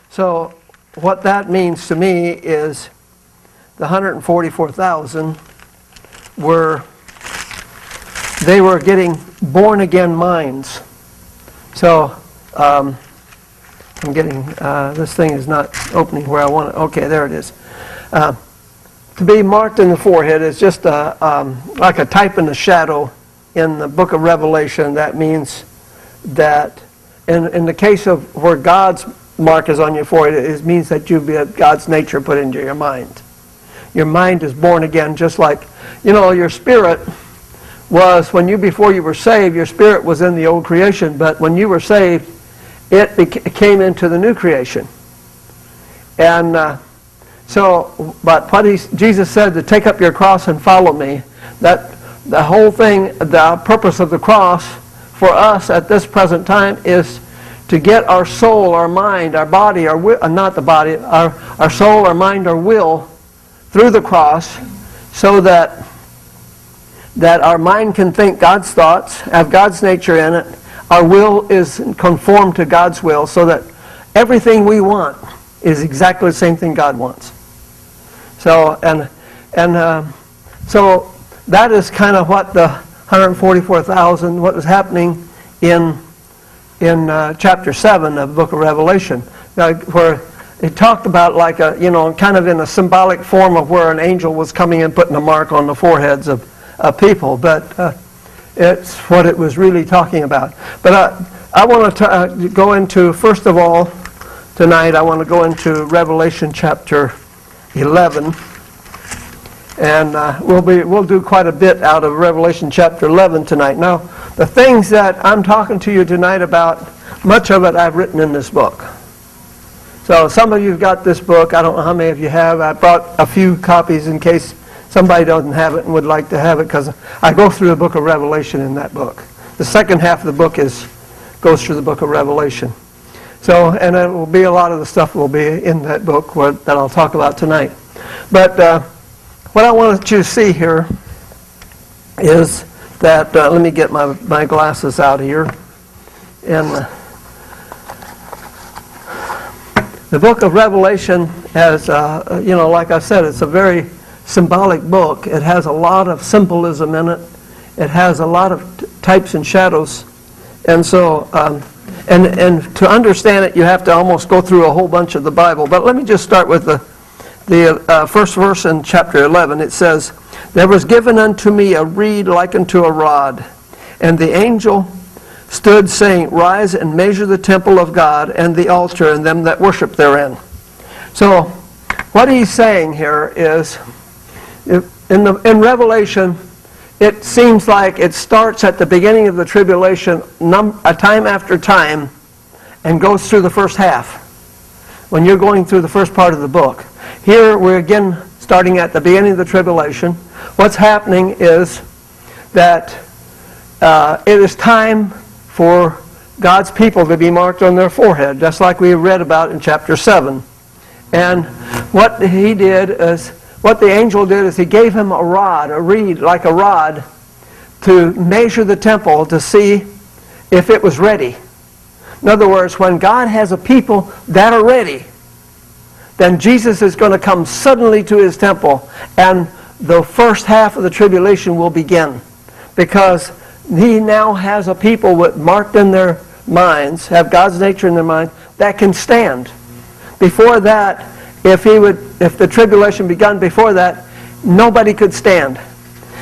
So what that means to me is the 144,000 were getting born again minds. So I'm getting this thing is not opening where I want it. Okay, there it is. To be marked in the forehead is just like a type in the shadow in the book of Revelation. That means that in the case of where God's mark is on your forehead, it means that you've got God's nature put into your mind. Your mind is born again, just like, your spirit was, before you were saved, your spirit was in the old creation, but when you were saved, it came into the new creation. And but what Jesus said, to take up your cross and follow me, that the whole thing, the purpose of the cross for us at this present time is to get our soul, our mind, our body, our will, not the body, our soul, our mind, our will through the cross, so that our mind can think God's thoughts, have God's nature in it. Our will is conformed to God's will, so that everything we want is exactly the same thing God wants. So so that is kind of what the 144,000, what was happening in chapter 7 of the book of Revelation, where it talked about like kind of in a symbolic form of where an angel was coming and putting a mark on the foreheads of people, but it's what it was really talking about. But I want to go into, first of all, tonight I want to go into Revelation chapter 11, and we'll do quite a bit out of Revelation chapter 11 tonight. Now, the things that I'm talking to you tonight about, much of it I've written in this book. So some of you've got this book. I don't know how many of you have. I brought a few copies in case somebody doesn't have it and would like to have it, because I go through the book of Revelation in that book. The second half of the book goes through the book of Revelation. So, and it will be a lot of the stuff will be in that book that I'll talk about tonight. But what I want you to see here is that, let me get my glasses out here. And the book of Revelation has, like I said, it's a very symbolic book. It has a lot of symbolism in it. It has a lot of types and shadows. And so, and to understand it, you have to almost go through a whole bunch of the Bible. But let me just start with the first verse in chapter 11. It says, "There was given unto me a reed like unto a rod, and the angel stood, saying, Rise and measure the temple of God, and the altar, and them that worship therein." So, what he's saying here is, in Revelation, it seems like it starts at the beginning of the tribulation, time after time, and goes through the first half, when you're going through the first part of the book. Here, we're again starting at the beginning of the tribulation. What's happening is that it is time for God's people to be marked on their forehead, just like we read about in chapter 7. And what the angel did is he gave him a rod, a reed like a rod, to measure the temple to see if it was ready. In other words, when God has a people that are ready, then Jesus is going to come suddenly to his temple, and the first half of the tribulation will begin, because he now has a people marked in their minds, have God's nature in their mind, that can stand. Before that, if the tribulation begun before that, nobody could stand.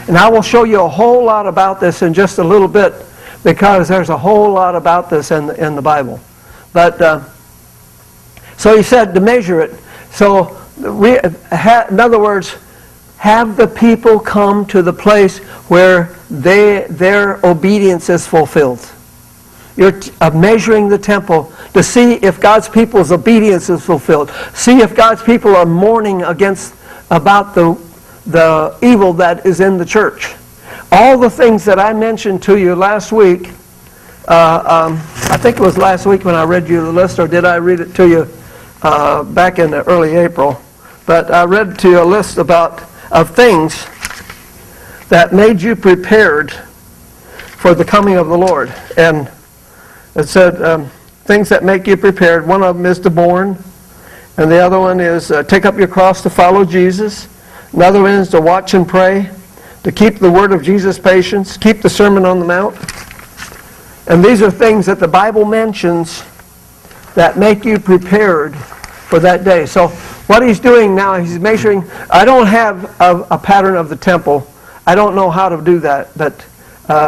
And I will show you a whole lot about this in just a little bit, because there's a whole lot about this in the Bible. So he said to measure it. So, in other words, have the people come to the place where their obedience is fulfilled. You're measuring the temple to see if God's people's obedience is fulfilled. See if God's people are mourning about the evil that is in the church. All the things that I mentioned to you last week, I think it was last week when I read you the list, or did I read it to you back in early April? But I read to you a list of things that made you prepared for the coming of the Lord. And it said, things that make you prepared. One of them is to mourn, and the other one is take up your cross to follow Jesus. Another one is to watch and pray, to keep the word of Jesus' patience, keep the Sermon on the Mount. And these are things that the Bible mentions that make you prepared for that day. So what he's doing now, he's measuring. I don't have a pattern of the temple. I don't know how to do that, but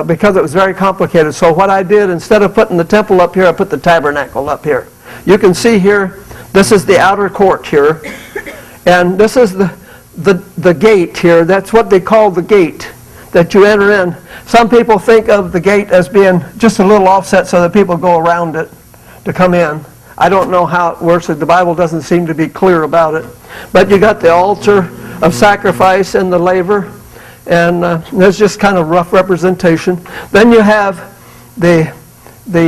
because it was very complicated. So what I did, instead of putting the temple up here, I put the tabernacle up here. You can see here, this is the outer court here, and this is the gate here. That's what they call the gate that you enter in. Some people think of the gate as being just a little offset so that people go around it to come in. I don't know how it works. The Bible doesn't seem to be clear about it. But you got the altar of sacrifice and the laver, and there's just kind of rough representation. Then you have the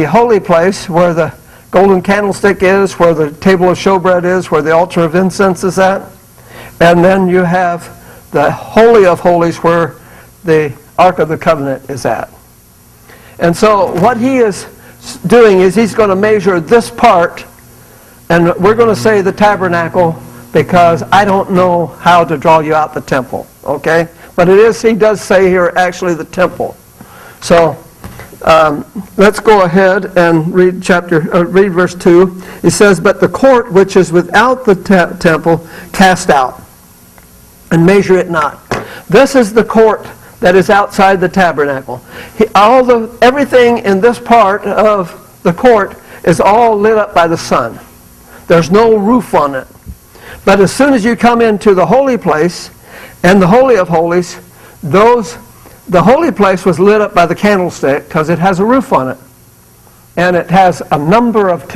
holy place where the golden candlestick is, where the table of showbread is, where the altar of incense is at. And then you have the Holy of Holies where the Ark of the Covenant is at. And so what he is doing is he's going to measure this part, and we're going to say the tabernacle because I don't know how to draw you out the temple, okay? But it is, he does say here, actually the temple. So let's go ahead and read read verse 2. It says, "But the court which is without the temple cast out, and measure it not." This is the court that is outside the tabernacle. Everything in this part of the court is all lit up by the sun. There's no roof on it. But as soon as you come into the holy place and the Holy of Holies, the holy place was lit up by the candlestick because it has a roof on it. And it has a number of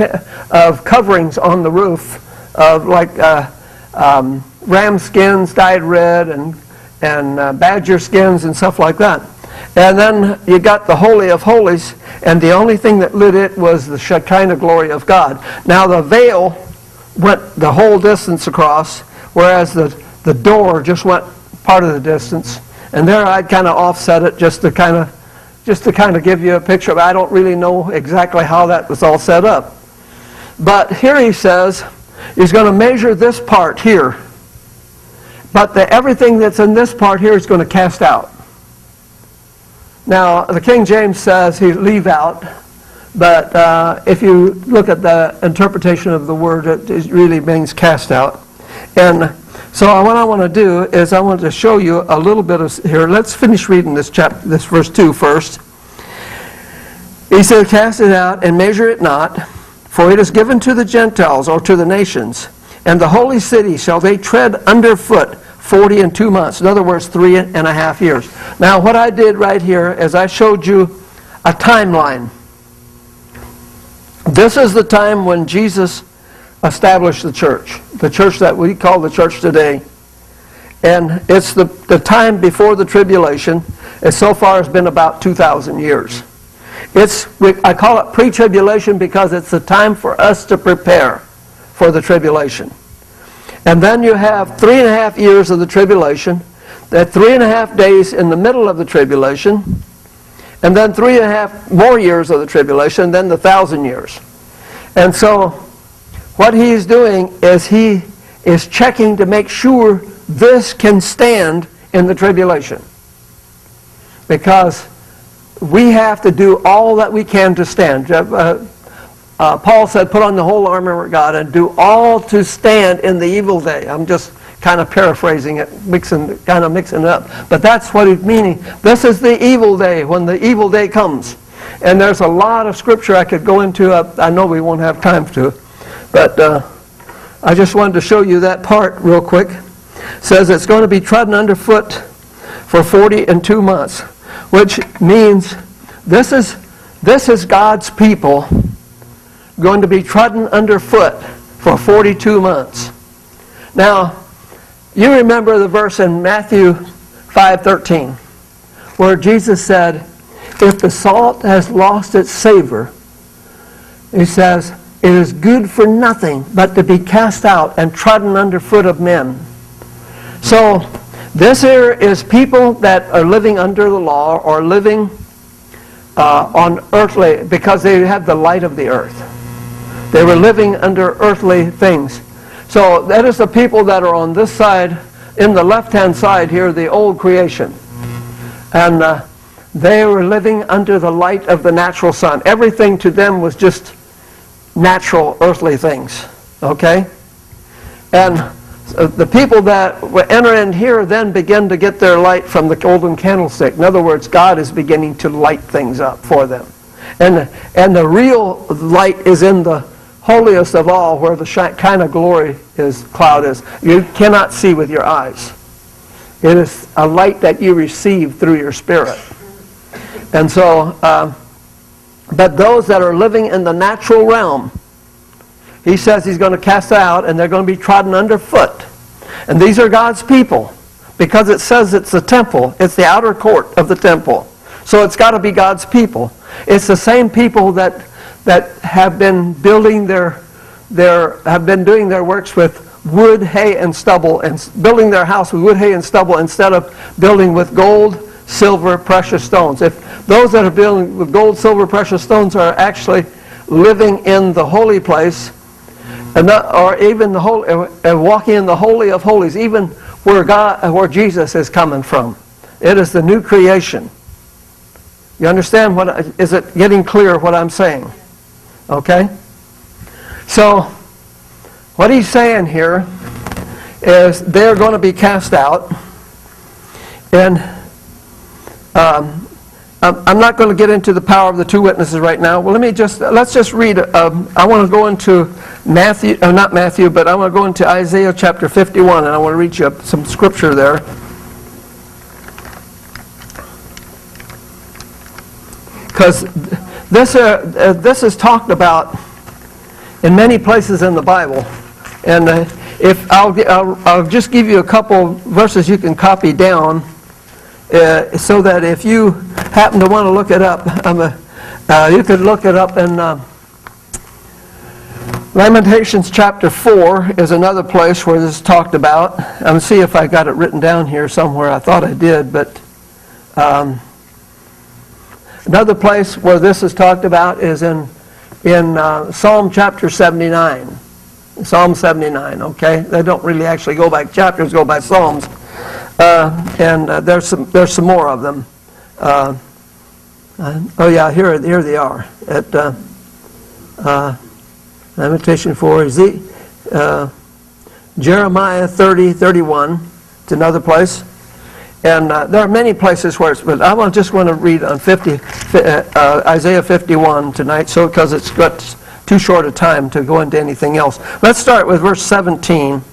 coverings on the roof of ram skins dyed red and badger skins and stuff like that. And then you got the Holy of Holies, and the only thing that lit it was the Shekinah glory of God. Now the veil went the whole distance across, whereas the door just went part of the distance. And there I'd kind of offset it just to kind of give you a picture. I don't really know exactly how that was all set up. But here he says he's going to measure this part here. But everything that's in this part here is going to cast out. Now, the King James says he leave out, but if you look at the interpretation of the word, it really means cast out. And so what I want to do is I want to show you a little bit of here. Let's finish reading this verse 2 first. He said, "Cast it out and measure it not, for it is given to the Gentiles or to the nations. And the holy city shall they tread underfoot 40 and 2 months." In other words, 3.5 years. Now, what I did right here is I showed you a timeline. This is the time when Jesus established the church that we call the church today. And it's the time before the tribulation. It so far has been about 2,000 years. I call it pre-tribulation because it's the time for us to prepare for the tribulation. And then you have 3.5 years of the tribulation, that 3.5 days in the middle of the tribulation, and then 3.5 more years of the tribulation, then the 1,000 years. And so what he's doing is he is checking to make sure this can stand in the tribulation. Because we have to do all that we can to stand. Paul said, "Put on the whole armor of God and do all to stand in the evil day." I'm just kind of paraphrasing it, mixing it up. But that's what he's meaning. This is the evil day, when the evil day comes. And there's a lot of scripture I could go into. I know we won't have time to. But I just wanted to show you that part real quick. It says it's going to be trodden underfoot for 40 and 2 months. Which means this is God's people going to be trodden underfoot for 42 months. Now, you remember the verse in Matthew 5:13, where Jesus said, "If the salt has lost its savor," he says, "it is good for nothing but to be cast out and trodden underfoot of men." So, this here is people that are living under the law or living on earthly, because they have the light of the earth. They were living under earthly things. So that is the people that are on this side, in the left-hand side here, the old creation. And they were living under the light of the natural sun. Everything to them was just natural earthly things. Okay? And the people that enter in here then begin to get their light from the golden candlestick. In other words, God is beginning to light things up for them. And the real light is in the holiest of all, where the kind of glory cloud is. You cannot see with your eyes. It is a light that you receive through your spirit. And so, but those that are living in the natural realm, he says he's going to cast out, and they're going to be trodden underfoot. And these are God's people, because it says it's the temple. It's the outer court of the temple. So it's got to be God's people. It's the same people that have been building have been doing their works with wood, hay, and stubble, and building their house with wood, hay, and stubble instead of building with gold, silver, precious stones. If those that are building with gold, silver, precious stones are actually living in the holy place, or even walking in the holy of holies, even where Jesus is coming from. It is the new creation. You understand is it getting clear what I'm saying? Okay? So, what he's saying here is they're going to be cast out. And I'm not going to get into the power of the two witnesses right now. Well, let's just read. I want to go into not Matthew, but I want to go into Isaiah chapter 51, and I want to read you some scripture there. Because this is talked about in many places in the Bible, and if I'll just give you a couple verses you can copy down, so that if you happen to want to look it up, you could look it up in Lamentations chapter 4 is another place where this is talked about. I'm see if I got it written down here somewhere. I thought I did, but another place where this is talked about is in Psalm chapter 79. Psalm 79, okay? They don't really actually go by chapters, go by Psalms. And there's some more of them. Oh yeah, here they are. At Lamentation 4, Jeremiah 30:31. It's another place. And there are many places where but I just want to read on Isaiah 51 tonight, because it's got too short a time to go into anything else. Let's start with verse 17.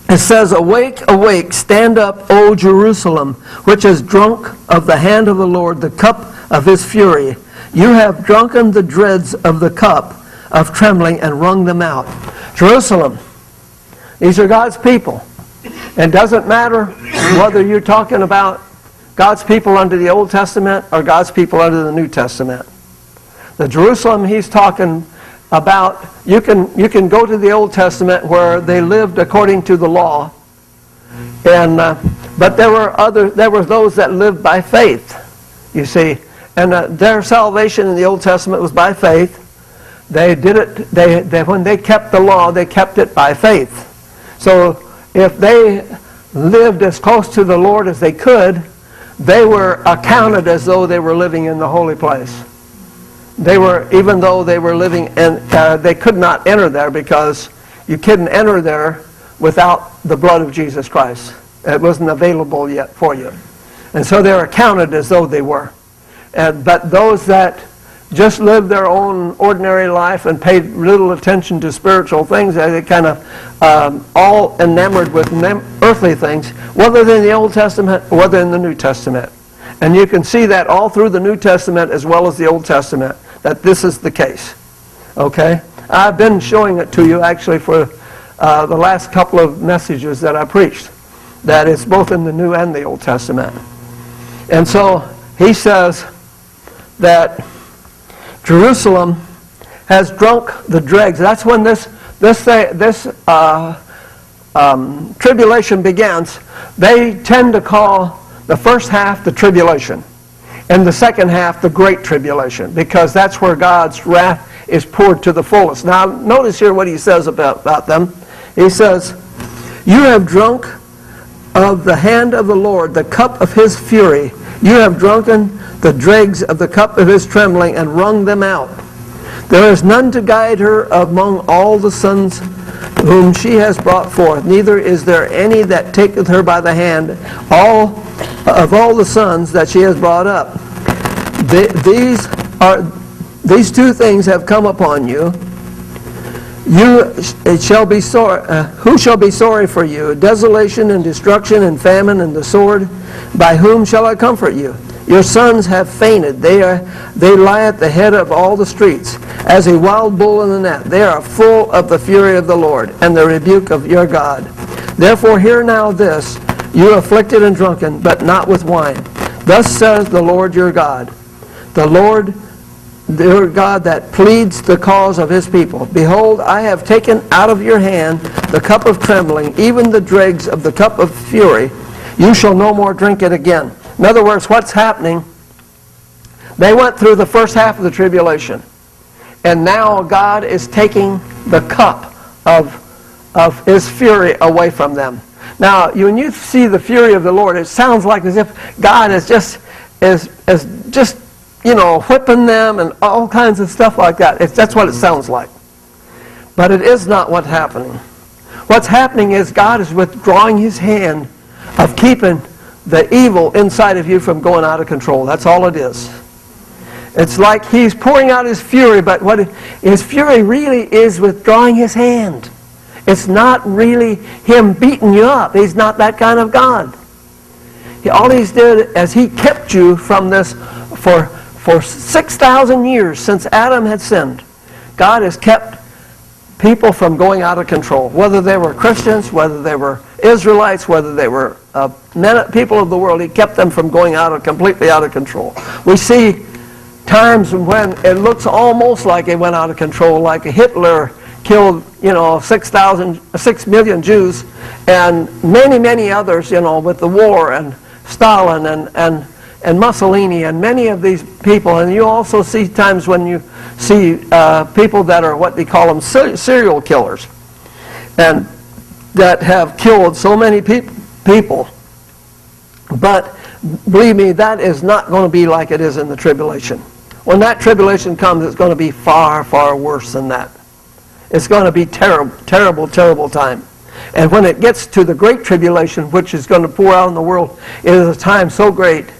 It says, "Awake, awake, stand up, O Jerusalem, which has drunk of the hand of the Lord the cup of his fury. You have drunken the dregs of the cup of trembling and wrung them out." Jerusalem, these are God's people. It doesn't matter whether you're talking about God's people under the Old Testament or God's people under the New Testament. The Jerusalem he's talking about, you can go to the Old Testament where they lived according to the law, and but there were those that lived by faith, you see, and their salvation in the Old Testament was by faith. They did it. When they kept the law, they kept it by faith. So if they lived as close to the Lord as they could, they were accounted as though they were living in the holy place. Even though they were living in, they could not enter there, because you couldn't enter there without the blood of Jesus Christ. It wasn't available yet for you. And so they were accounted as though they were. But those that just lived their own ordinary life and paid little attention to spiritual things, they kind of all enamored with earthly things, whether in the Old Testament or whether in the New Testament. And you can see that all through the New Testament as well as the Old Testament, that this is the case. Okay? I've been showing it to you actually for the last couple of messages that I preached, that it's both in the New and the Old Testament. And so he says that Jerusalem has drunk the dregs. That's when this tribulation begins. They tend to call the first half the tribulation, and the second half the great tribulation, because that's where God's wrath is poured to the fullest. Now, notice here what he says about them. He says, you have drunk of the hand of the Lord, the cup of his fury. You have drunken the dregs of the cup of his trembling and wrung them out. There is none to guide her among all the sons whom she has brought forth, neither is there any that taketh her by the hand, all the sons that she has brought up. These two things have come upon you. It shall be sorry. Who shall be sorry for you? Desolation and destruction and famine and the sword. By whom shall I comfort you? Your sons have fainted. They lie at the head of all the streets, as a wild bull in the net. They are full of the fury of the Lord and the rebuke of your God. Therefore hear now this, you afflicted and drunken, but not with wine. Thus says the Lord your God, the Lord your God that pleads the cause of his people. Behold, I have taken out of your hand the cup of trembling, even the dregs of the cup of fury. You shall no more drink it again. In other words, what's happening? They went through the first half of the tribulation. And now God is taking the cup of his fury away from them. Now, when you see the fury of the Lord, it sounds like as if God is just whipping them and all kinds of stuff like that. That's what it sounds like. But it is not what's happening. What's happening is God is withdrawing his hand of keeping the evil inside of you from going out of control. That's all it is. It's like he's pouring out his fury, but his fury really is withdrawing his hand. It's not really him beating you up. He's not that kind of God. All he's did is he kept you from this for 6,000 years since Adam had sinned. God has kept people from going out of control, whether they were Christians, whether they were Israelites, whether they were people of the world. He kept them from going completely out of control. We see times when it looks almost like it went out of control, like Hitler killed 6 million Jews, and many others, with the war, and Stalin and Mussolini and many of these people. And you also see times when you see people that are what they call them serial killers, and that have killed so many people. But believe me, that is not going to be like it is in the tribulation. When that tribulation comes, it's going to be far, far worse than that. It's going to be terrible, terrible, terrible time. And when it gets to the great tribulation, which is going to pour out in the world, it is a time so great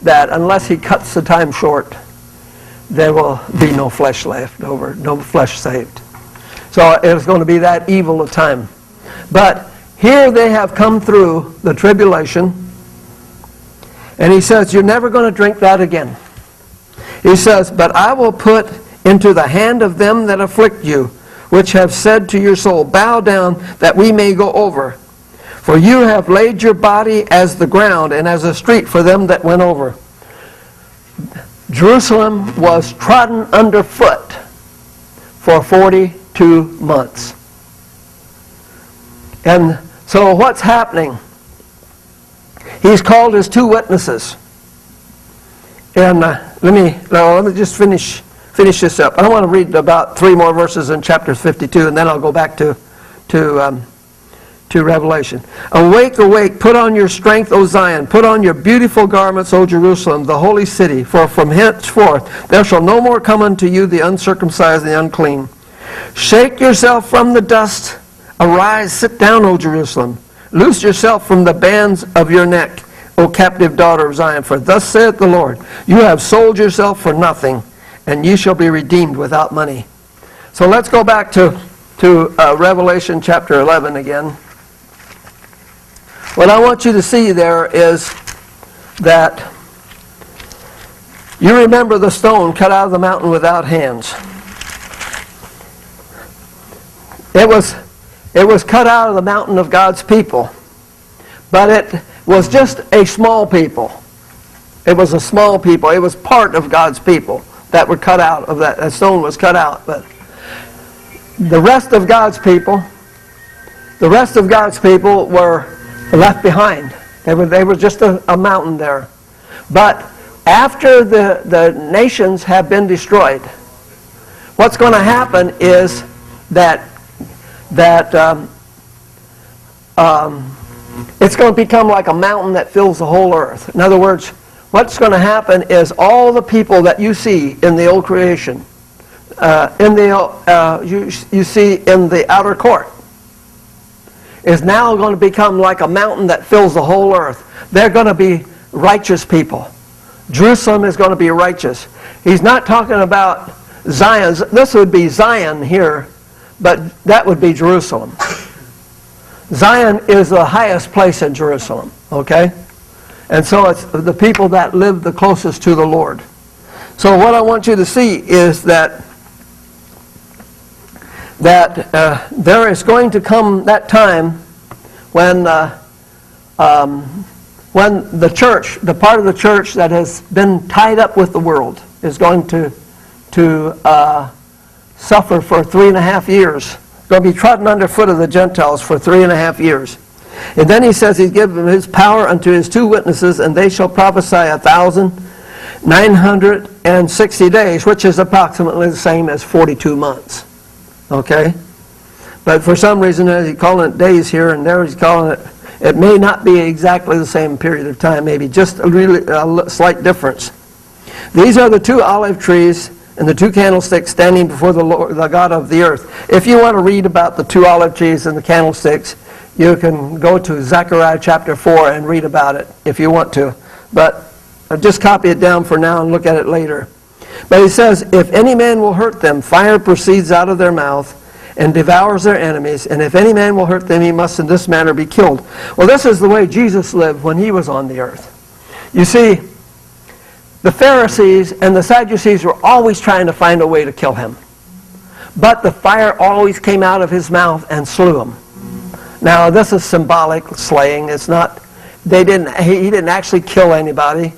that unless he cuts the time short, there will be no flesh left over, no flesh saved. So it's going to be that evil a time. But here they have come through the tribulation, and he says, you're never going to drink that again. He says, but I will put into the hand of them that afflict you, which have said to your soul, bow down that we may go over. For you have laid your body as the ground and as a street for them that went over. Jerusalem was trodden underfoot for 42 months. And so what's happening? He's called his two witnesses. And let me just finish this up. I want to read about 3 more verses in chapter 52, and then I'll go back to Revelation. Awake, awake, put on your strength, O Zion. Put on your beautiful garments, O Jerusalem, the holy city. For from henceforth there shall no more come unto you the uncircumcised and the unclean. Shake yourself from the dust. Arise, sit down, O Jerusalem. Loose yourself from the bands of your neck, O captive daughter of Zion. For thus saith the Lord, you have sold yourself for nothing, and ye shall be redeemed without money. So let's go back to Revelation chapter 11 again. What I want you to see there is that you remember the stone cut out of the mountain without hands. It was cut out of the mountain of God's people, but it was just a small people. It was a small people. It was part of God's people that were cut out of that. That stone was cut out, but the rest of God's people were left behind. They were just a mountain there. But after the nations have been destroyed, what's going to happen is that it's going to become like a mountain that fills the whole earth. In other words, what's going to happen is all the people that you see in the old creation, you see in the outer court, is now going to become like a mountain that fills the whole earth. They're going to be righteous people. Jerusalem is going to be righteous. He's not talking about Zion. This would be Zion here, but that would be Jerusalem. Zion is the highest place in Jerusalem, okay? And so it's the people that live the closest to the Lord. So what I want you to see is that there is going to come that time when the church, the part of the church that has been tied up with the world, is going to suffer for 3.5 years. Going to be trodden underfoot of the Gentiles for 3.5 years. And then he says he's given his power unto his 2 witnesses, and they shall prophesy 1,960 days, which is approximately the same as 42 months. Okay? But for some reason he's calling it days here, and there he's calling it, it may not be exactly the same period of time, maybe just a slight difference. These are the 2 olive trees and the 2 candlesticks standing before the Lord, the God of the earth. If you want to read about the 2 olive trees and the candlesticks, you can go to Zechariah chapter 4 and read about it if you want to. But just copy it down for now and look at it later. But he says, if any man will hurt them, fire proceeds out of their mouth and devours their enemies. And if any man will hurt them, he must in this manner be killed. Well, this is the way Jesus lived when he was on the earth. You see, the Pharisees and the Sadducees were always trying to find a way to kill him. But the fire always came out of his mouth and slew him. Now, this is symbolic slaying. It's not, he didn't actually kill anybody.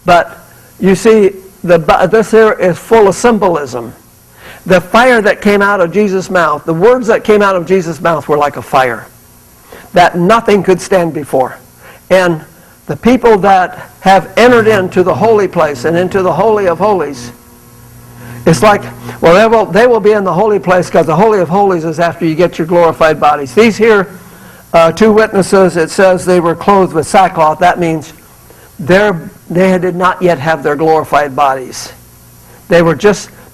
But you see, this here is full of symbolism. The fire that came out of Jesus' mouth, the words that came out of Jesus' mouth were like a fire that nothing could stand before. And the people that have entered into the holy place and into the Holy of Holies, it's like, well, they will be in the holy place, because the Holy of Holies is after you get your glorified bodies. These here 2 witnesses, it says they were clothed with sackcloth. That means they did not yet have their glorified bodies. They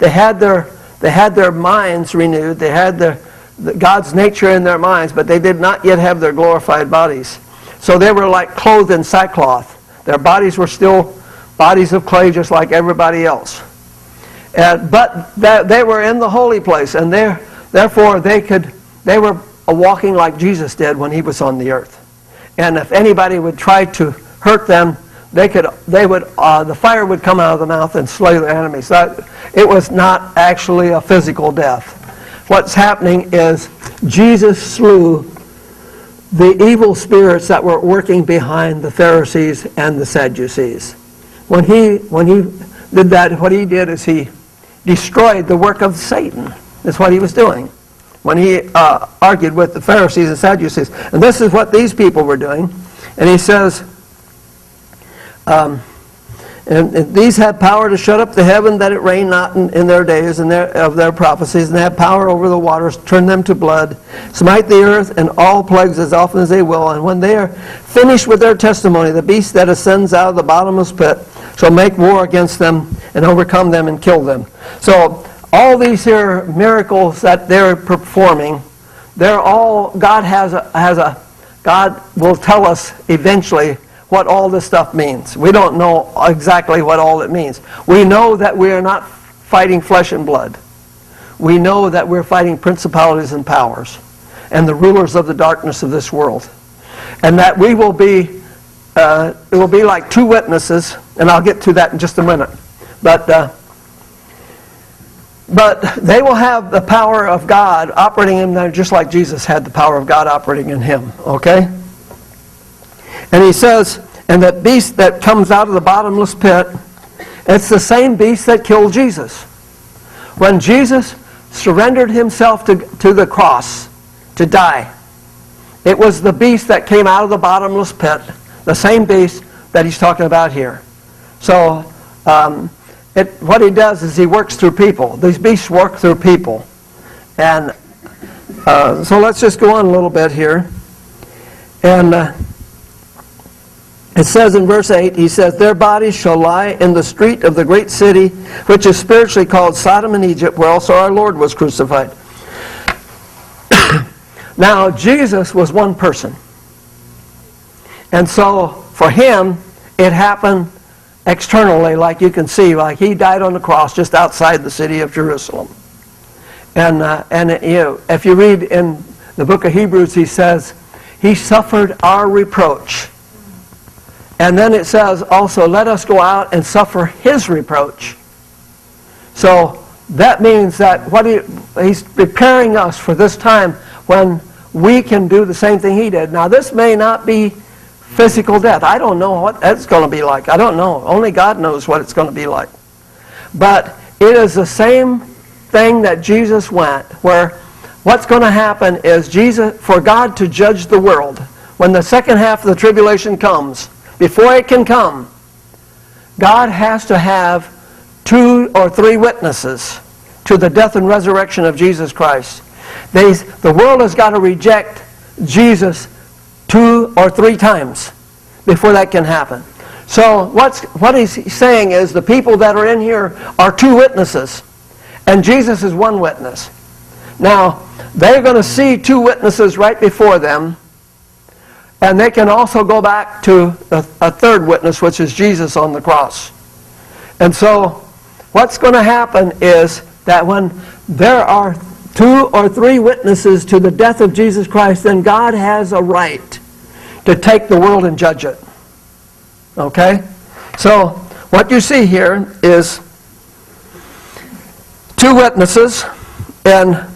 had their minds renewed. They had God's nature in their minds, but they did not yet have their glorified bodies. So they were like clothed in sackcloth. Their bodies were still bodies of clay, just like everybody else. But they were in the holy place, and therefore they were walking like Jesus did when he was on the earth. And if anybody would try to hurt them, the fire would come out of the mouth and slay their enemies. It was not actually a physical death. What's happening is Jesus slew the evil spirits that were working behind the Pharisees and the Sadducees. When he did that, what he did is he destroyed the work of Satan. That's what he was doing when he argued with the Pharisees and Sadducees. And this is what these people were doing. And he says, and these have power to shut up the heaven that it rain not in their days and of their prophecies, and they have power over the waters, turn them to blood, smite the earth and all plagues as often as they will. And when they are finished with their testimony, the beast that ascends out of the bottomless pit shall make war against them and overcome them and kill them. So all these here miracles that they're performing, they're all, God will tell us eventually what all this stuff means. We don't know exactly what all it means. We know that we are not fighting flesh and blood. We know that we're fighting principalities and powers and the rulers of the darkness of this world. And that we will be, it will be like 2 witnesses, and I'll get to that in just a minute. But they will have the power of God operating in them just like Jesus had the power of God operating in him. Okay? And he says, and that beast that comes out of the bottomless pit, it's the same beast that killed Jesus. When Jesus surrendered himself to the cross to die, it was the beast that came out of the bottomless pit, the same beast that he's talking about here. So what he does is he works through people. These beasts work through people. And so let's just go on a little bit here. And it says in verse 8, he says, their bodies shall lie in the street of the great city, which is spiritually called Sodom and Egypt, where also our Lord was crucified. Now, Jesus was one person. And so, for him, it happened externally, like you can see, like he died on the cross just outside the city of Jerusalem. And if you read in the book of Hebrews, he says, he suffered our reproach. And then it says also, let us go out and suffer his reproach. So that means that he's preparing us for this time when we can do the same thing he did. Now, this may not be physical death. I don't know what that's going to be like. I don't know. Only God knows what it's going to be like. But it is the same thing that Jesus went, where what's going to happen is for God to judge the world. When the second half of the tribulation comes, before it can come, God has to have 2 or 3 witnesses to the death and resurrection of Jesus Christ. The world has got to reject Jesus 2 or 3 times before that can happen. So what he's saying is the people that are in here are 2 witnesses, and Jesus is 1 witness. Now, they're going to see 2 witnesses right before them, and they can also go back to a 3rd witness, which is Jesus on the cross. And so what's going to happen is that when there are 2 or 3 witnesses to the death of Jesus Christ, then God has a right to take the world and judge it. Okay? So what you see here is 2 witnesses, and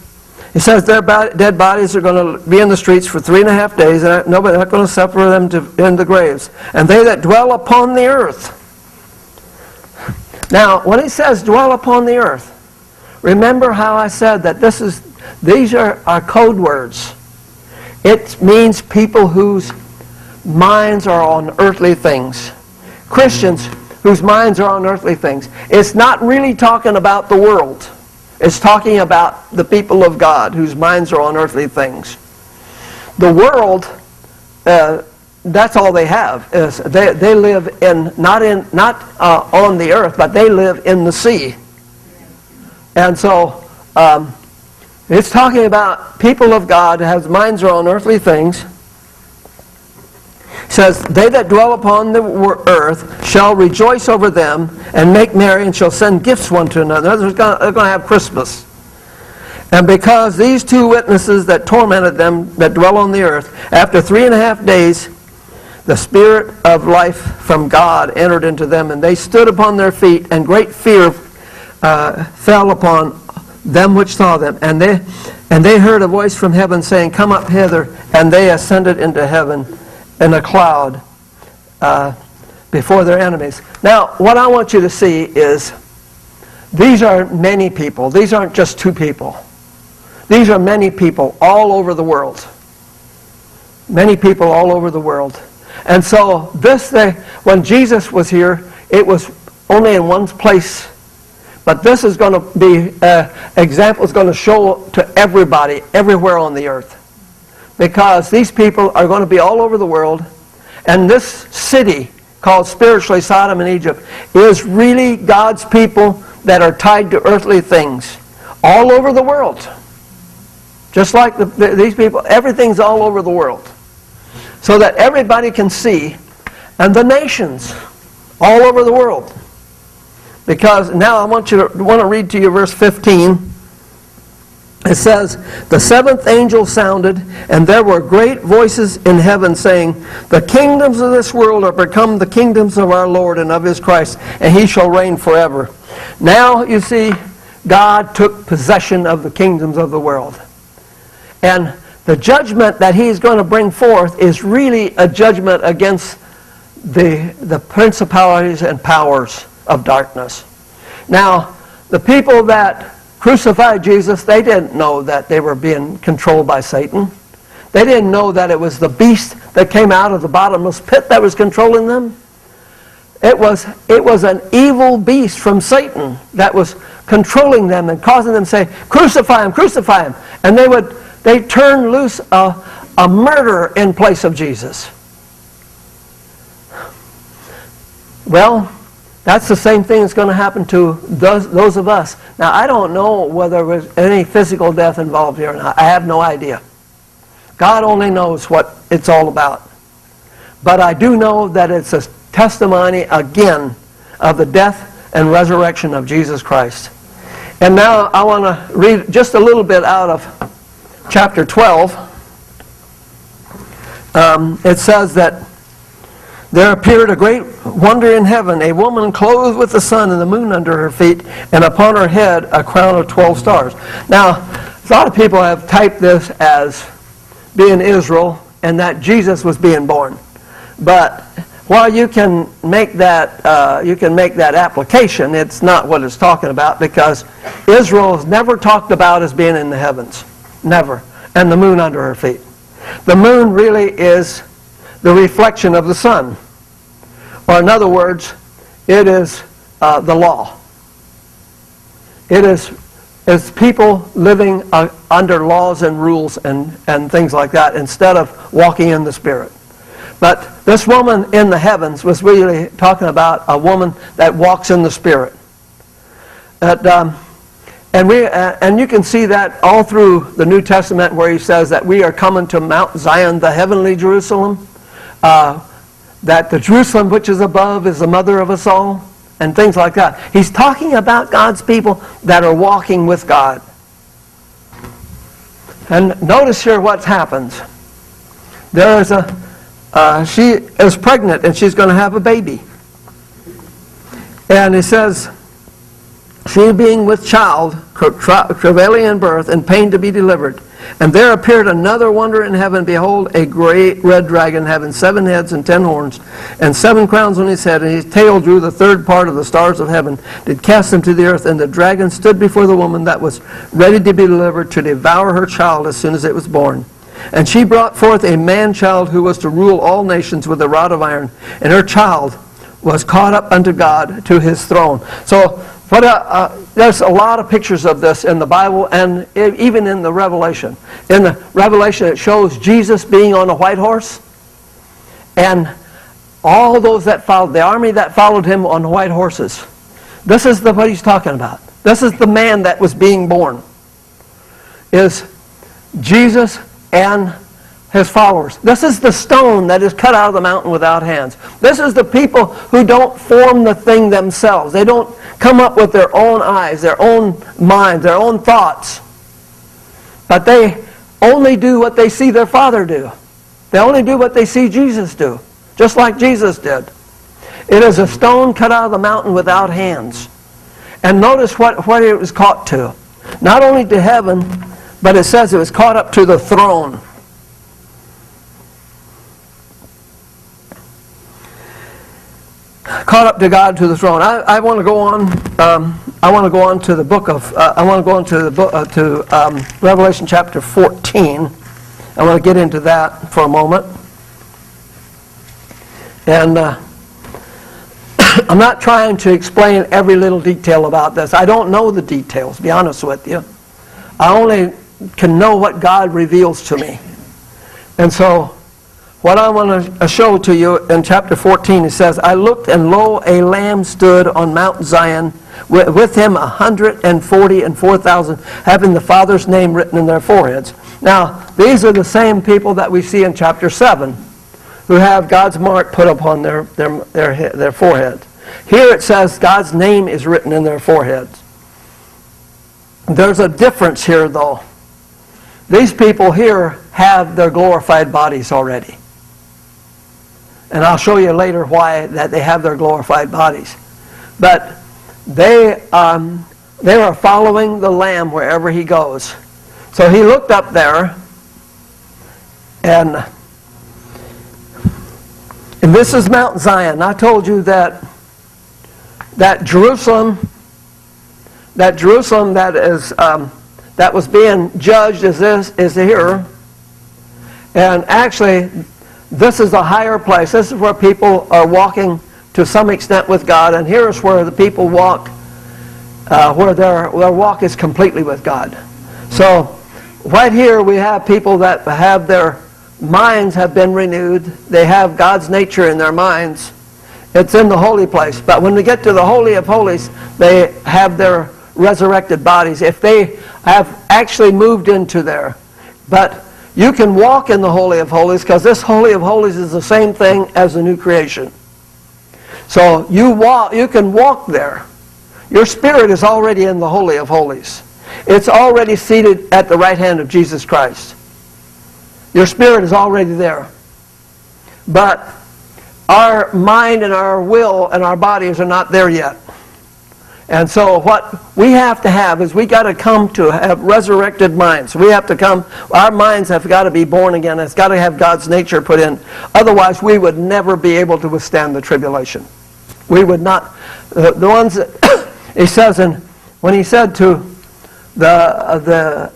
it says their dead bodies are going to be in the streets for 3.5 days, and nobody's not going to suffer them in the graves. And they that dwell upon the earth. Now, when he says dwell upon the earth, remember how I said that these are code words. It means people whose minds are on earthly things. Christians whose minds are on earthly things. It's not really talking about the world. It's talking about the people of God whose minds are on earthly things. The world, that's all they have. Is they live not on the earth, but they live in the sea. And so it's talking about people of God whose minds are on earthly things. It says, they that dwell upon the earth shall rejoice over them and make merry and shall send gifts one to another. They're going to have Christmas. And because these 2 witnesses that tormented them that dwell on the earth, after 3.5 days, the Spirit of life from God entered into them, and they stood upon their feet, and great fear fell upon them which saw them. And they heard a voice from heaven saying, come up hither. And they ascended into heaven in a cloud before their enemies. Now, what I want you to see is these are many people. These aren't just 2 people. These are many people all over the world. Many people all over the world. And so when Jesus was here, it was only in one place. But this is going to be example is going to show to everybody, everywhere on the earth. Because these people are going to be all over the world. And this city, called spiritually Sodom and Egypt, is really God's people that are tied to earthly things. All over the world. Just like these people, everything's all over the world. So that everybody can see. And the nations, all over the world. Because now I want to read to you verse 15. It says, the 7th angel sounded, and there were great voices in heaven saying, the kingdoms of this world are become the kingdoms of our Lord and of his Christ, and he shall reign forever. Now, you see, God took possession of the kingdoms of the world. And the judgment that he's going to bring forth is really a judgment against the principalities and powers of darkness. Now, the people that crucified Jesus, they didn't know that they were being controlled by Satan. They didn't know that it was the beast that came out of the bottomless pit that was controlling them. It was an evil beast from Satan that was controlling them and causing them to say, crucify him, crucify him. And they turned loose a murder in place of Jesus. Well, that's the same thing that's going to happen to those of us. Now, I don't know whether there was any physical death involved here or not. I have no idea. God only knows what it's all about. But I do know that it's a testimony, again, of the death and resurrection of Jesus Christ. And now I want to read just a little bit out of chapter 12. It says that there appeared a great wonder in heaven, a woman clothed with the sun and the moon under her feet, and upon her head a crown of 12 stars. Now, a lot of people have typed this as being Israel and that Jesus was being born. But while you can make that application, it's not what it's talking about, because Israel is never talked about as being in the heavens. Never. And the moon under her feet. The moon really is the reflection of the sun. Or in other words, it is the law. It is people living under laws and rules and things like that instead of walking in the Spirit. But this woman in the heavens was really talking about a woman that walks in the Spirit. And you can see that all through the New Testament, where he says that we are coming to Mount Zion, the heavenly Jerusalem, that the Jerusalem which is above is the mother of us all, and things like that. He's talking about God's people that are walking with God. And notice here what happens. There is she is pregnant and she's going to have a baby. And it says, she being with child, travailing in birth, and pain to be delivered. And there appeared another wonder in heaven. Behold, a great red dragon, having 7 heads and 10 horns, and 7 crowns on his head, and his tail drew the third part of the stars of heaven, did cast them to the earth. And the dragon stood before the woman that was ready to be delivered, to devour her child as soon as it was born. And she brought forth a man-child who was to rule all nations with a rod of iron. And her child was caught up unto God to his throne. So there's a lot of pictures of this in the Bible and even in the Revelation. In the Revelation, it shows Jesus being on a white horse. And all those that followed, the army that followed him on white horses. This is what he's talking about. This is the man that was being born. Is Jesus and his followers. This is the stone that is cut out of the mountain without hands. This is the people who don't form the thing themselves. They don't come up with their own eyes, their own minds, their own thoughts. But they only do what they see their Father do. They only do what they see Jesus do, just like Jesus did. It is a stone cut out of the mountain without hands. And notice what it was caught to. Not only to heaven, but it says it was caught up to the throne. Caught up to God, to the throne. I want to go on. I want to go on to the book of. I want to go on to the book to Revelation chapter 14. I want to get into that for a moment. And I'm not trying to explain every little detail about this. I don't know the details, to be honest with you. I only can know what God reveals to me. And so, what I want to show to you in chapter 14, it says, I looked, and lo, a lamb stood on Mount Zion, with him 144,000, having the Father's name written in their foreheads. Now, these are the same people that we see in chapter 7, who have God's mark put upon their foreheads. Here it says God's name is written in their foreheads. There's a difference here, though. These people here have their glorified bodies already. And I'll show you later why that they have their glorified bodies. But they are following the Lamb wherever he goes. So he looked up there, and this is Mount Zion. I told you that Jerusalem that was being judged is here. And actually, this is a higher place. This is where people are walking to some extent with God, and here's where the people walk, where their walk is completely with God. So right here we have people that have their minds have been renewed. They have God's nature in their minds. It's in the holy place. But when they get to the Holy of Holies, they have their resurrected bodies. If they have actually moved into there. But you can walk in the Holy of Holies because this Holy of Holies is the same thing as the new creation. So you can walk there. Your spirit is already in the Holy of Holies. It's already seated at the right hand of Jesus Christ. Your spirit is already there. But our mind and our will and our bodies are not there yet. And so what we have to have is we got to come to have resurrected minds. We have to come, our minds have got to be born again. It's got to have God's nature put in. Otherwise, we would never be able to withstand the tribulation. We would not, the ones that, he says, when he said to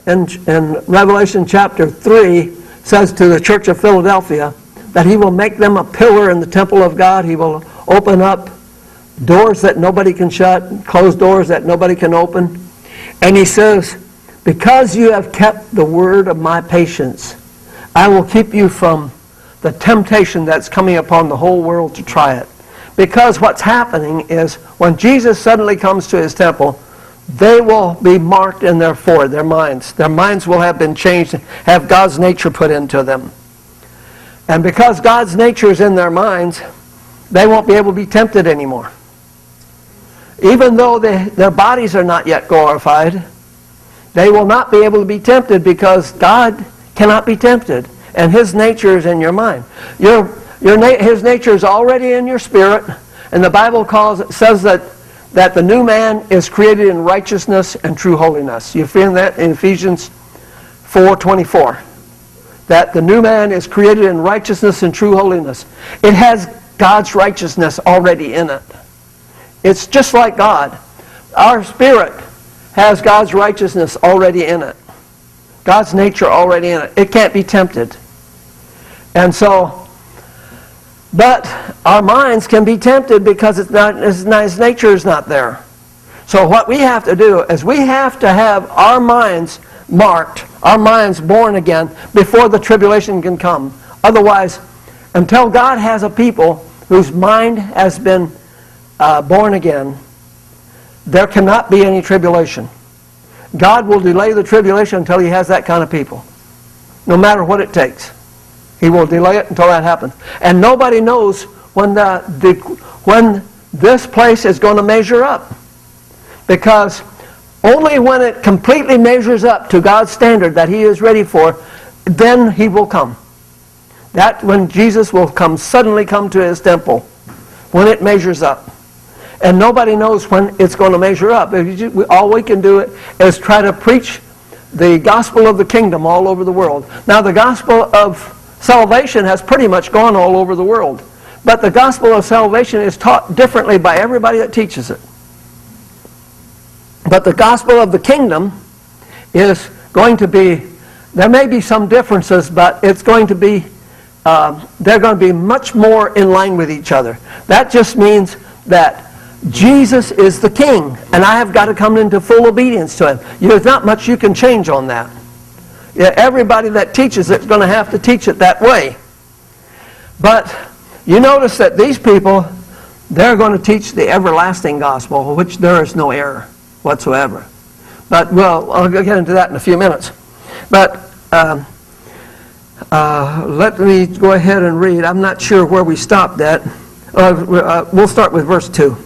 in Revelation chapter 3, says to the church of Philadelphia, that he will make them a pillar in the temple of God. He will open up doors that nobody can shut, close doors that nobody can open. And he says, because you have kept the word of my patience, I will keep you from the temptation that's coming upon the whole world to try it. Because what's happening is when Jesus suddenly comes to his temple, they will be marked in their minds. Their minds will have been changed, have God's nature put into them. And because God's nature is in their minds, they won't be able to be tempted anymore. Even though their bodies are not yet glorified, they will not be able to be tempted because God cannot be tempted. And his nature is in your mind. His nature is already in your spirit. And the Bible says that the new man is created in righteousness and true holiness. You find that in Ephesians 4:24. That the new man is created in righteousness and true holiness. It has God's righteousness already in it. It's just like God. Our spirit has God's righteousness already in it. God's nature already in it. It can't be tempted. And so, but our minds can be tempted because his nature is not there. So what we have to do is we have to have our minds marked, our minds born again before the tribulation can come. Otherwise, until God has a people whose mind has been born again, there cannot be any tribulation. God will delay the tribulation until he has that kind of people. No matter what it takes. He will delay it until that happens. And nobody knows when this place is going to measure up. Because only when it completely measures up to God's standard that he is ready for, then he will come. That when Jesus will suddenly come to his temple, when it measures up. And nobody knows when it's going to measure up. All we can do is try to preach the gospel of the kingdom all over the world. Now the gospel of salvation has pretty much gone all over the world. But the gospel of salvation is taught differently by everybody that teaches it. But the gospel of the kingdom is going to be, there may be some differences, but it's going to be, they're going to be much more in line with each other. That just means that Jesus is the king, and I have got to come into full obedience to him. There's not much you can change on that. Everybody that teaches it is going to have to teach it that way. But you notice that these people, they're going to teach the everlasting gospel, which there is no error whatsoever. But, well, I'll get into that in a few minutes. But let me go ahead and read. I'm not sure where we stopped at. We'll start with verse 2.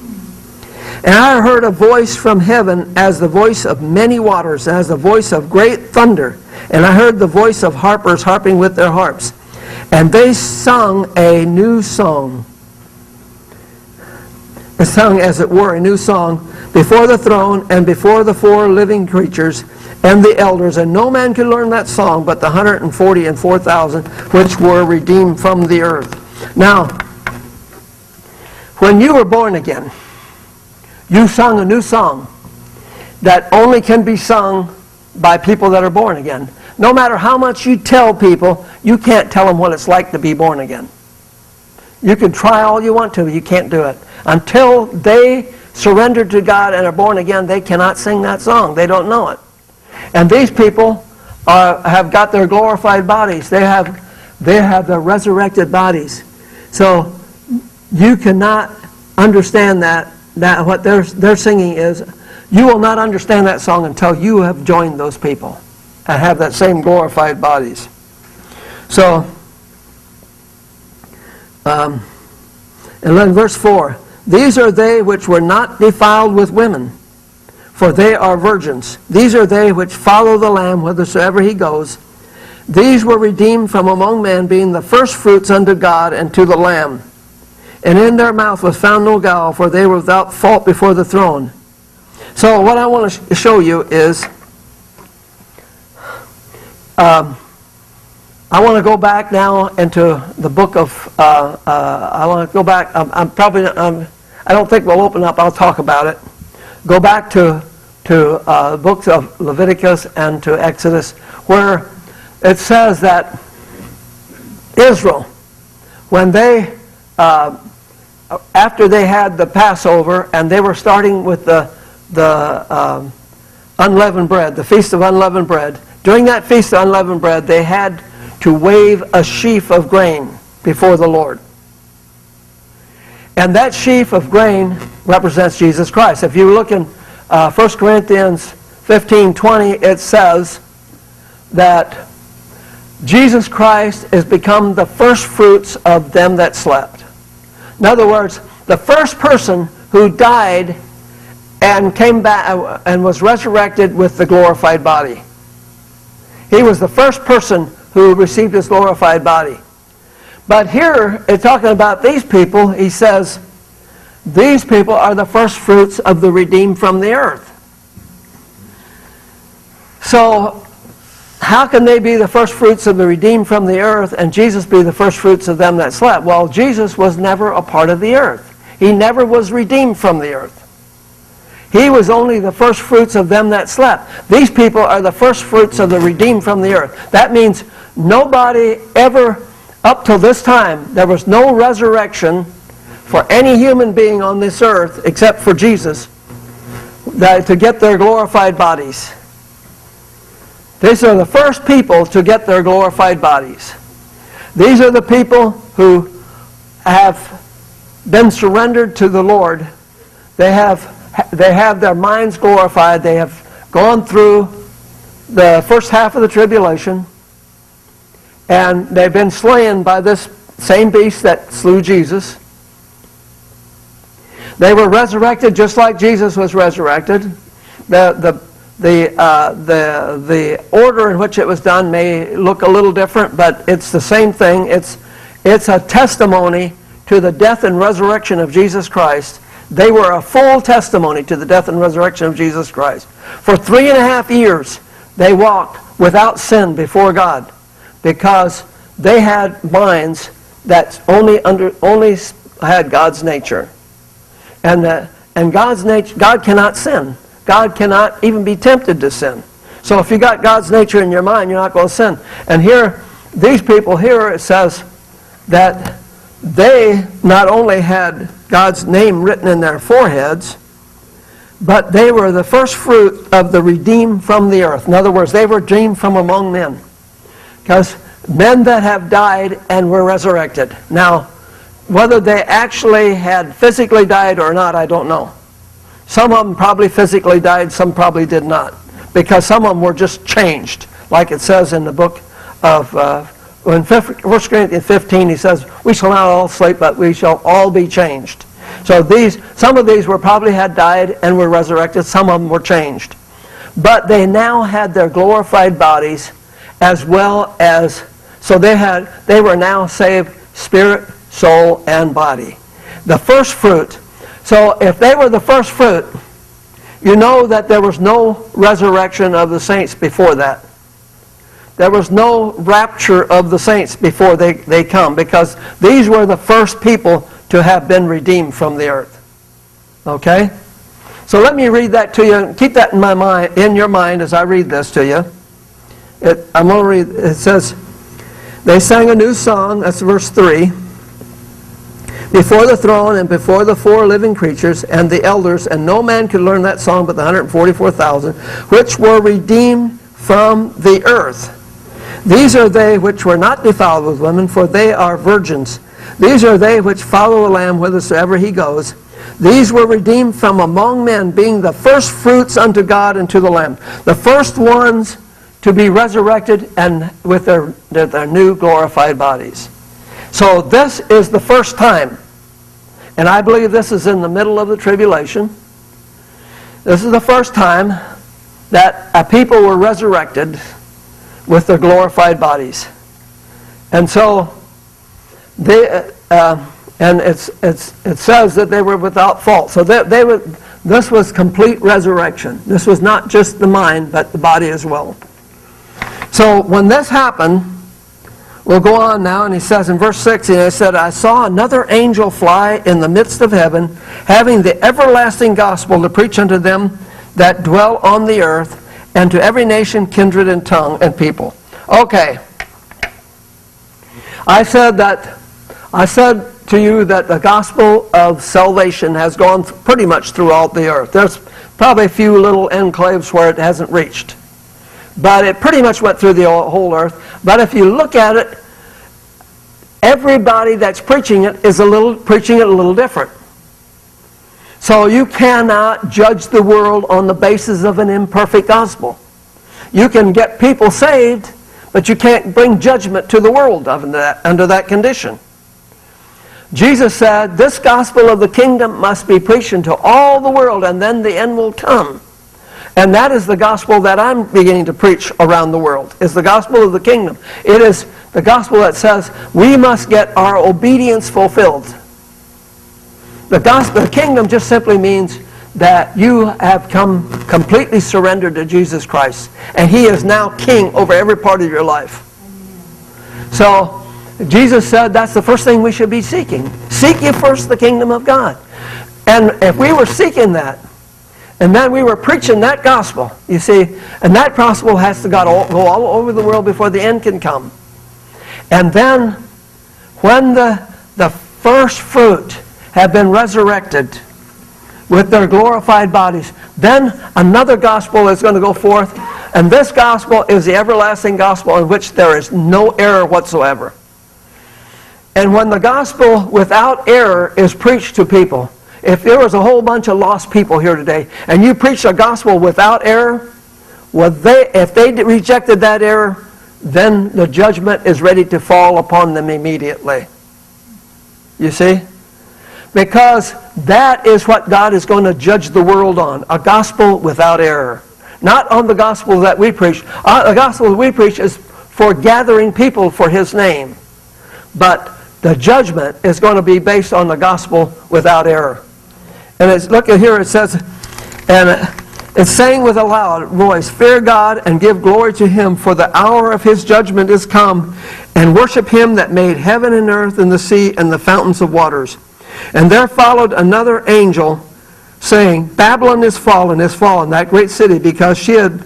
And I heard a voice from heaven as the voice of many waters, as the voice of great thunder. And I heard the voice of harpers harping with their harps. And they sung a new song. They sung, as it were, a new song before the throne and before the four living creatures and the elders. And no man could learn that song but the 144,000 which were redeemed from the earth. Now, when you were born again, you sung a new song that only can be sung by people that are born again. No matter how much you tell people, you can't tell them what it's like to be born again. You can try all you want to, but you can't do it. Until they surrender to God and are born again, they cannot sing that song. They don't know it. And these people have got their glorified bodies. They have their resurrected bodies. So you cannot understand that what they're singing is, you will not understand that song until you have joined those people and have that same glorified bodies. So, and then verse 4, these are they which were not defiled with women, for they are virgins. These are they which follow the Lamb whithersoever he goes. These were redeemed from among men, being the firstfruits unto God and to the Lamb. And in their mouth was found no guile, for they were without fault before the throne. So what I want to show you is, I want to go back now into the book of, I want to go back, I don't think we'll open up, I'll talk about it. Go back to books of Leviticus and to Exodus, where it says that Israel, when they, after they had the Passover and they were starting with the unleavened bread, the Feast of Unleavened Bread, during that Feast of Unleavened Bread, they had to wave a sheaf of grain before the Lord. And that sheaf of grain represents Jesus Christ. If you look in 1 Corinthians 15:20, it says that Jesus Christ is become the first fruits of them that slept. In other words, the first person who died and came back and was resurrected with the glorified body. He was the first person who received his glorified body. But here, it's talking about these people, he says, these people are the first fruits of the redeemed from the earth. So, how can they be the first fruits of the redeemed from the earth and Jesus be the first fruits of them that slept? Well, Jesus was never a part of the earth. He never was redeemed from the earth. He was only the first fruits of them that slept. These people are the first fruits of the redeemed from the earth. That means nobody ever, up till this time, there was no resurrection for any human being on this earth except for Jesus to get their glorified bodies. These are the first people to get their glorified bodies. These are the people who have been surrendered to the Lord. They have their minds glorified. They have gone through the first half of the tribulation, and they've been slain by this same beast that slew Jesus. They were resurrected just like Jesus was resurrected. The order in which it was done may look a little different, but it's the same thing. It's a testimony to the death and resurrection of Jesus Christ. They were a full testimony to the death and resurrection of Jesus Christ. For 3.5 years, they walked without sin before God because they had minds that only had God's nature. And God's nature, God cannot sin. God cannot even be tempted to sin. So if you got God's nature in your mind, you're not going to sin. And here, these people here, it says that they not only had God's name written in their foreheads, but they were the first fruit of the redeemed from the earth. In other words, they were redeemed from among men. Because men that have died and were resurrected. Now, whether they actually had physically died or not, I don't know. Some of them probably physically died, some probably did not. Because some of them were just changed. Like it says in the book of, in 1 Corinthians 15, he says, we shall not all sleep, but we shall all be changed. So some of these probably had died and were resurrected. Some of them were changed. But they now had their glorified bodies as well as, so they were now saved spirit, soul, and body. The first fruit. So if they were the first fruit, you know that there was no resurrection of the saints before that. There was no rapture of the saints before they come, because these were the first people to have been redeemed from the earth. Okay? So let me read that to you. Keep that in your mind as I read this to you. I'm going to read. It says, they sang a new song. That's verse 3. before the throne and before the four living creatures and the elders, and no man could learn that song but the 144,000, which were redeemed from the earth. These are they which were not defiled with women, for they are virgins. These are they which follow the Lamb whithersoever he goes. These were redeemed from among men, being the first fruits unto God and to the Lamb. The first ones to be resurrected and with their new glorified bodies. So this is the first time. And I believe this is in the middle of the tribulation. This is the first time that a people were resurrected with their glorified bodies. And so they and it says that they were without fault. So this was complete resurrection. This was not just the mind, but the body as well. So when this happened, we'll go on now, and he says in verse 6, he said, I saw another angel fly in the midst of heaven, having the everlasting gospel to preach unto them that dwell on the earth, and to every nation, kindred, and tongue, and people. Okay. I said to you that the gospel of salvation has gone pretty much throughout the earth. There's probably a few little enclaves where it hasn't reached. But it pretty much went through the whole earth. But if you look at it, everybody that's preaching it is preaching it a little different. So you cannot judge the world on the basis of an imperfect gospel. You can get people saved, but you can't bring judgment to the world under that condition. Jesus said, this gospel of the kingdom must be preached into all the world, and then the end will come. And that is the gospel that I'm beginning to preach around the world, is the gospel of the kingdom. It is the gospel that says we must get our obedience fulfilled. The gospel of the kingdom just simply means that you have come completely surrendered to Jesus Christ, and he is now king over every part of your life. So Jesus said that's the first thing we should be seeking. Seek ye first the kingdom of God. And if we were seeking that, and then we were preaching that gospel, you see, and that gospel has to go all over the world before the end can come. And then when the first fruit have been resurrected with their glorified bodies, then another gospel is going to go forth, and this gospel is the everlasting gospel in which there is no error whatsoever. And when the gospel without error is preached to people, if there was a whole bunch of lost people here today, and you preach a gospel without error, if they rejected that error, then the judgment is ready to fall upon them immediately. You see? Because that is what God is going to judge the world on, a gospel without error. Not on the gospel that we preach. The gospel that we preach is for gathering people for his name. But the judgment is going to be based on the gospel without error. And look at here, it says, and it's saying with a loud voice, fear God and give glory to him, for the hour of his judgment is come, and worship him that made heaven and earth and the sea and the fountains of waters. And there followed another angel, saying, Babylon is fallen, that great city, because she had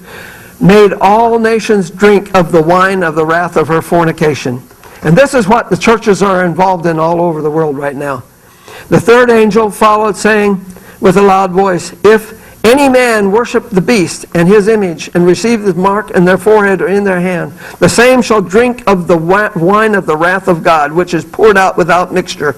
made all nations drink of the wine of the wrath of her fornication. And this is what the churches are involved in all over the world right now. The third angel followed, saying with a loud voice, if any man worship the beast and his image, and receive the mark in their forehead or in their hand, the same shall drink of the wine of the wrath of God, which is poured out without mixture,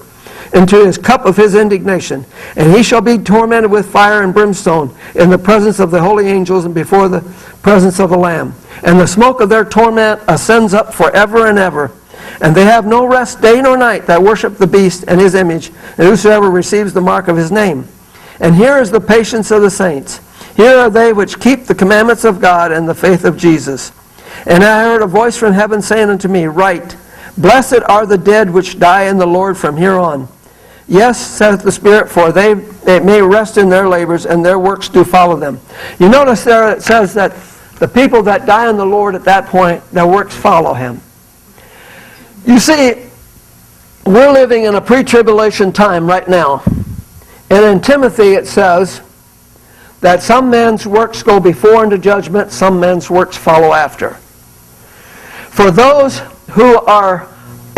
into his cup of his indignation. And he shall be tormented with fire and brimstone in the presence of the holy angels and before the presence of the Lamb. And the smoke of their torment ascends up forever and ever. And they have no rest day nor night that worship the beast and his image, and whosoever receives the mark of his name. And here is the patience of the saints. Here are they which keep the commandments of God and the faith of Jesus. And I heard a voice from heaven saying unto me, write, blessed are the dead which die in the Lord from here on. Yes, saith the Spirit, for they may rest in their labors, and their works do follow them. You notice there it says that the people that die in the Lord at that point, their works follow him. You see, we're living in a pre-tribulation time right now. And in Timothy it says that some men's works go before into judgment, some men's works follow after. For those who are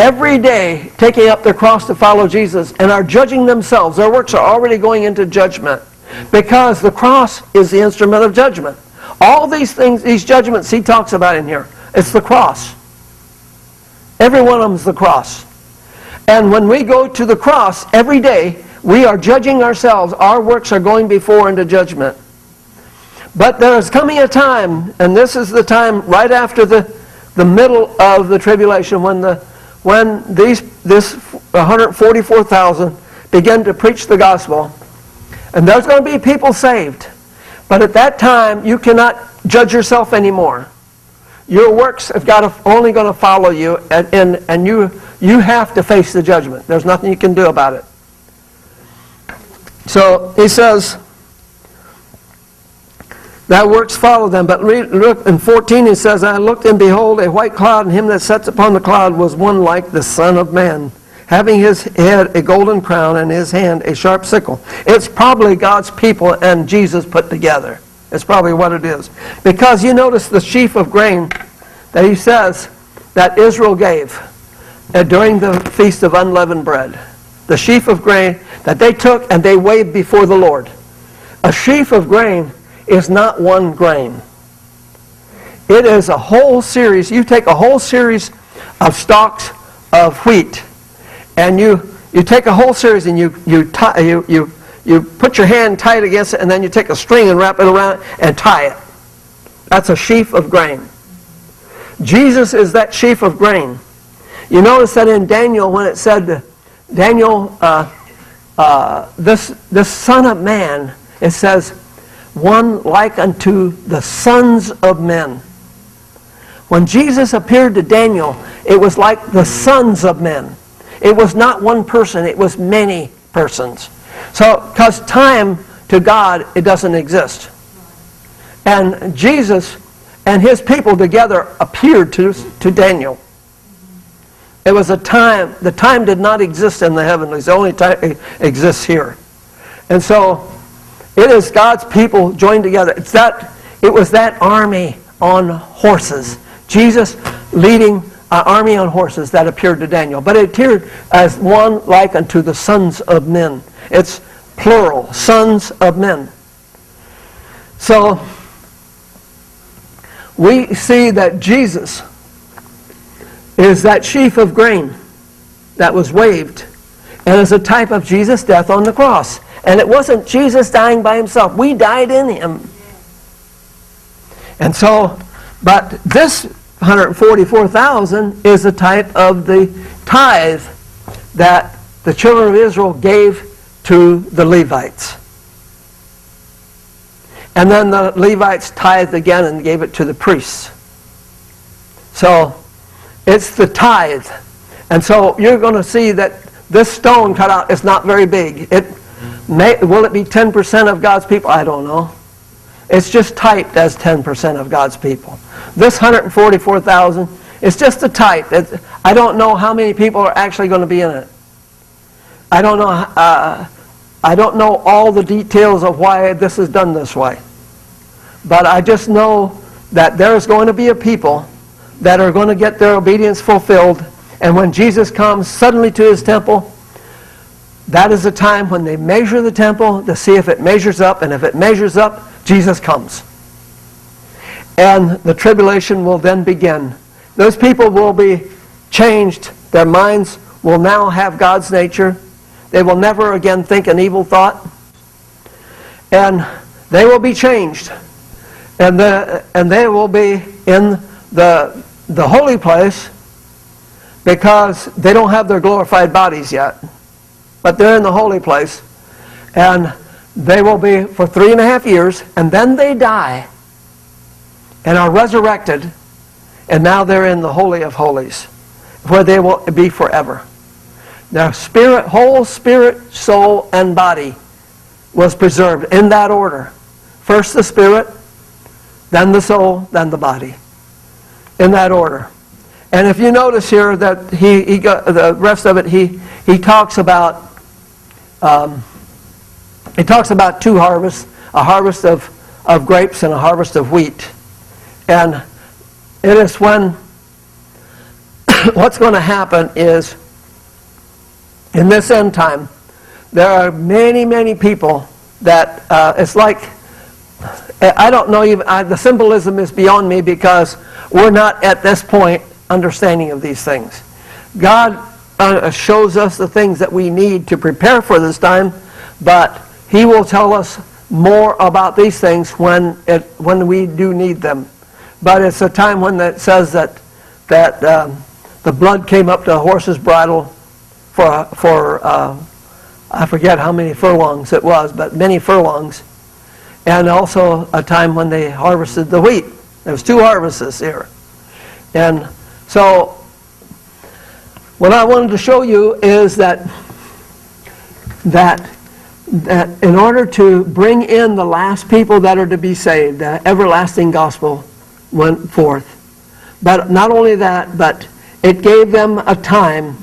every day taking up their cross to follow Jesus and are judging themselves. Their works are already going into judgment because the cross is the instrument of judgment. All these things, these judgments he talks about in here, it's the cross. Every one of them is the cross. And when we go to the cross every day, we are judging ourselves. Our works are going before into judgment. But there is coming a time, and this is the time right after the middle of the tribulation, when this 144,000 begin to preach the gospel. And there's going to be people saved. But at that time, you cannot judge yourself anymore. Your works have only going to follow you, and you have to face the judgment. There's nothing you can do about it. So he says, that works follow them. But look in 14, he says, I looked and behold a white cloud, and him that sits upon the cloud was one like the Son of Man, having his head a golden crown and his hand a sharp sickle. It's probably God's people and Jesus put together. It's probably what it is. Because you notice the sheaf of grain that he says that Israel gave during the Feast of Unleavened Bread. The sheaf of grain that they took and they waved before the Lord. A sheaf of grain is not one grain. It is a whole series. You take a whole series of stalks of wheat, and you take a whole series and you put your hand tight against it, and then you take a string and wrap it around and tie it. That's a sheaf of grain. Jesus is that sheaf of grain. You notice that in Daniel, when it said, Daniel, this Son of Man, it says, one like unto the sons of men. When Jesus appeared to Daniel, it was like the sons of men. It was not one person, it was many persons. So, because time to God, it doesn't exist. And Jesus and his people together appeared to Daniel. It was a time, the time did not exist in the heavenlies, the only time it exists here. And so, it is God's people joined together. It was that army on horses. Jesus leading an army on horses that appeared to Daniel. But it appeared as one like unto the sons of men. It's plural, sons of men. So, we see that Jesus is that sheaf of grain that was waved, and is a type of Jesus' death on the cross. And it wasn't Jesus dying by himself. We died in him. And so, but this 144,000 is a type of the tithe that the children of Israel gave to the Levites. And then the Levites tithed again and gave it to the priests. So, it's the tithe. And so, you're going to see that this stone cut out is not very big. Will it be 10% of God's people? I don't know. It's just typed as 10% of God's people. This 144,000 is just a type. I don't know how many people are actually going to be in it. I don't know all the details of why this is done this way. But I just know that there's going to be a people that are going to get their obedience fulfilled. And when Jesus comes suddenly to his temple, that is the time when they measure the temple to see if it measures up. And if it measures up, Jesus comes. And the tribulation will then begin. Those people will be changed. Their minds will now have God's nature. They will never again think an evil thought. And they will be changed. And they will be in the holy place, because they don't have their glorified bodies yet. But they're in the holy place. And they will be for 3.5 years, and then they die and are resurrected, and now they're in the Holy of Holies, where they will be forever. Their spirit, whole spirit, soul, and body was preserved in that order. First the spirit, then the soul, then the body. In that order. And if you notice here that he got the rest of it, he talks about two harvests, a harvest of grapes and a harvest of wheat. And it is when what's going to happen is, in this end time, there are many, many people that it's like, I don't know even, the symbolism is beyond me because we're not at this point understanding of these things. God shows us the things that we need to prepare for this time, but He will tell us more about these things when we do need them. But it's a time when it says that the blood came up to a horse's bridle for I forget how many furlongs it was, but many furlongs. And also a time when they harvested the wheat. There was 2 harvests here. And so what I wanted to show you is that in order to bring in the last people that are to be saved, the everlasting gospel went forth. But not only that, but it gave them a time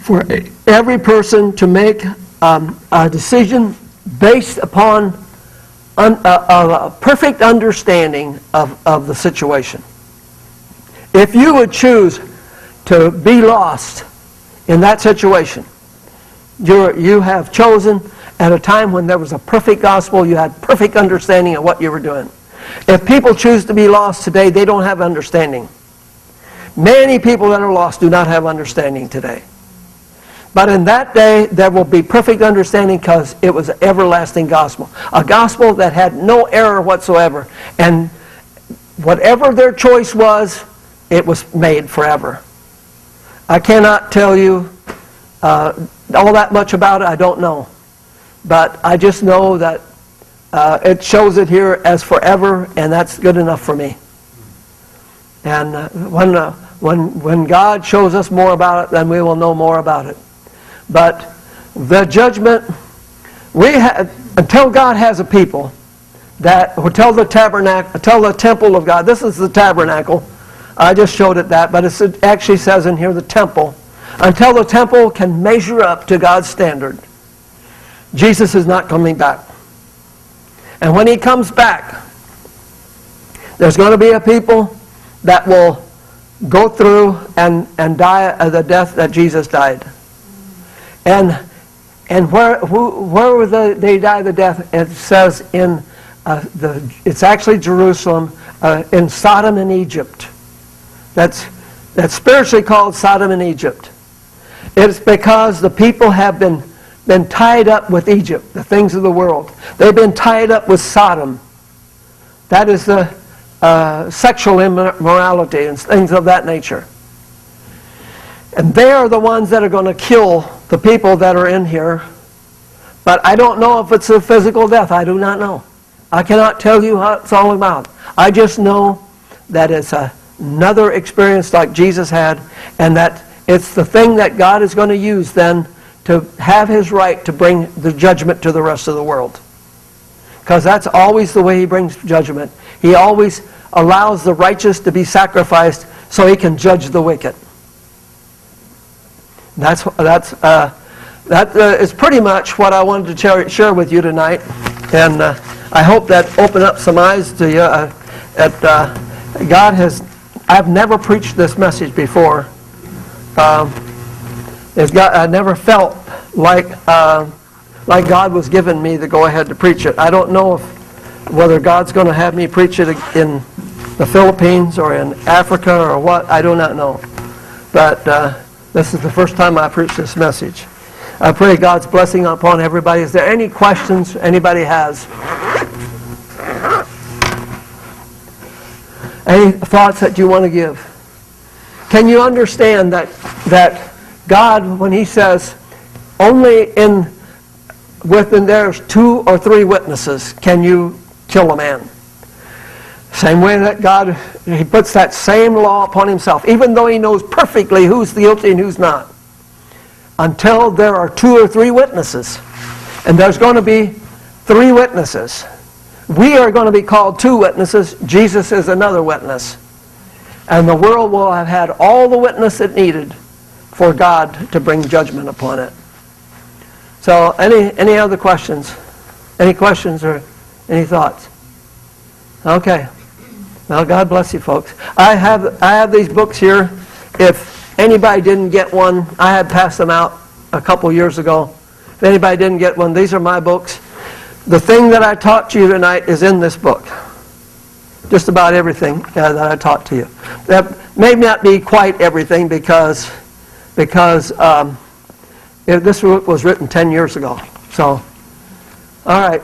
for every person to make a decision based upon a perfect understanding of the situation. If you would choose to be lost in that situation, you have chosen at a time when there was a perfect gospel, you had perfect understanding of what you were doing. If people choose to be lost today, they don't have understanding. Many people that are lost do not have understanding today. But in that day, there will be perfect understanding because it was an everlasting gospel. A gospel that had no error whatsoever. And whatever their choice was, it was made forever. I cannot tell you all that much about it. I don't know. But I just know that it shows it here as forever, and that's good enough for me. And when God shows us more about it, then we will know more about it. But the judgment, until God has a people that will tell the tabernacle, tell the temple of God. This is the tabernacle. I just showed it that, but it actually says in here the temple. Until the temple can measure up to God's standard, Jesus is not coming back. And when He comes back, there's going to be a people that will go through and die the death that Jesus died. And where will they die the death? It says in it's actually Jerusalem, in Sodom and Egypt. That's spiritually called Sodom and Egypt. It's because the people have been tied up with Egypt, the things of the world. They've been tied up with Sodom. That is the sexual immorality and things of that nature. And they are the ones that are going to kill the people that are in here. But I don't know if it's a physical death. I do not know. I cannot tell you how it's all about. I just know that it's another experience like Jesus had, and that it's the thing that God is going to use then to have His right to bring the judgment to the rest of the world. Because that's always the way He brings judgment. He always allows the righteous to be sacrificed so He can judge the wicked. That is pretty much what I wanted to share with you tonight, and I hope that opened up some eyes to you. God has. I've never preached this message before. I never felt like God was giving me the go ahead to preach it. I don't know whether God's going to have me preach it in the Philippines or in Africa or what. I do not know, but. This is the first time I preached this message. I pray God's blessing upon everybody. Is there any questions anybody has? Any thoughts that you want to give? Can you understand that God, when He says, only within there's 2 or 3 witnesses can you kill a man? Same way that God, He puts that same law upon Himself, even though He knows perfectly who's guilty and who's not. Until there are 2 or 3 witnesses. And there's going to be 3 witnesses. We are going to be called 2 witnesses. Jesus is another witness. And the world will have had all the witness it needed for God to bring judgment upon it. So, any other questions? Any questions or any thoughts? Okay. Well, God bless you, folks. I have these books here. If anybody didn't get one, I had passed them out a couple years ago. If anybody didn't get one, these are my books. The thing that I taught you tonight is in this book. Just about everything that I taught to you. That may not be quite everything because this book was written 10 years ago. So, all right.